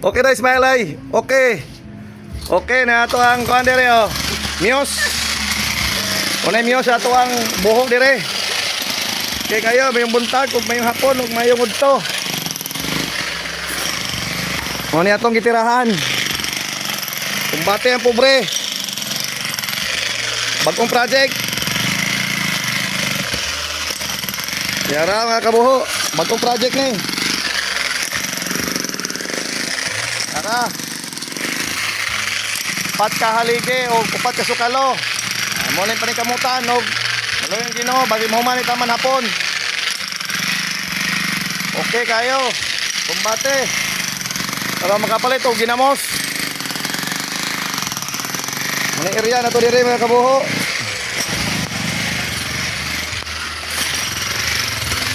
Okay na Ismail ay. Okay. Okay na ato ang kuan dire oh. Muse. Unay muse ato ang buhok dire. Kay kayo may buntag ug may hapon ug may udto. Mo ni atong gitirahan. Kumbate ang pobre. Bagong project. Yara mga kabuho, bagong project ni. Tara. Upat ka haligi o upat ka sukalo. Mo lang panikamutan og ano yung Ginoo bagi mo man itaman hapon. Okay kayo. Kumbate. Para makapalit og ginamos. Muna area na to dire mga kabuho.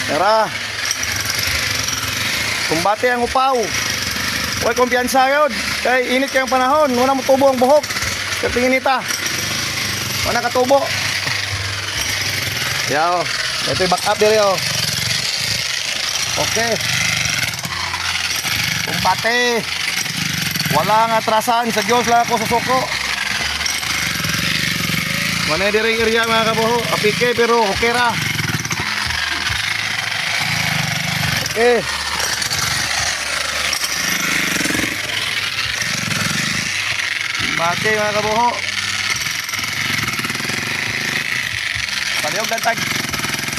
Tara. Kumbate ang upaw. Huwag kumpiyansa yun. Kaya init kayong panahon. Muna mo tubo ang buhok. Katingin nita. Muna katubo. Yaw. Ito yung back up dire oh. Okay. Kumbate. Walang atrasan. Sa Diyos lang ako sa suko. Muna dire yung area mga kabuho. Apike pero okay ra. Okay. Bate mga kabuho. Palihog lang tag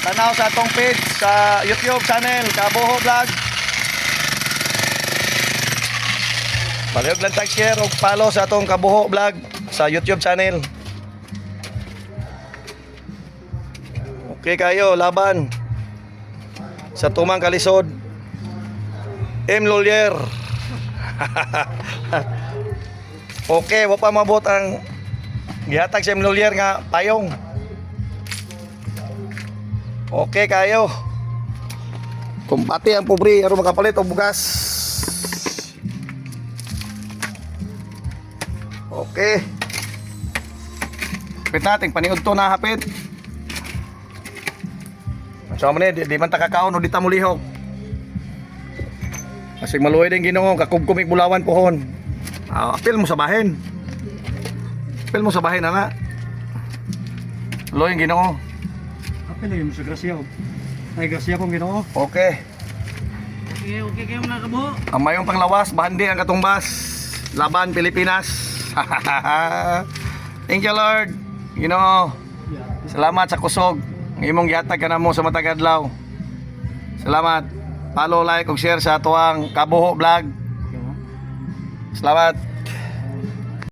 tanaw sa atong page sa YouTube channel Kabuho Vlog. Palihog lang tag share ug follow sa atong Kabuho Vlog sa YouTube channel. Okay kayo laban sa tumang kalisod. M. Lolier. Okay, wa pa mabot ang gihatag sa M. Lolier nga payong. Okay kayo. Kumpati ang pobre aron makapalit og bugas. Okay. Hapit natin paniud to na hapit. So man di man ta kakaon o di ta mulihok. Kasi maluoy din Ginoo kakugkumig bulawan pohon. Apil mo sa bahin. Apil mo sa bahin ana. Loy Ginoo. Apil mo sa grasya. Ay grasya pong Ginoo. Okay. Okay kayo mga kabuho. Ang mayong panglawas bahandi ang katumbas. Laban Pilipinas. Thank you Lord. Ginoo. Salamat sa kusog. Ang imong gihatag ka na mo sa matag adlaw. Salamat. Follow, like, ug share sa atuang Kabuho Vlog. Salamat.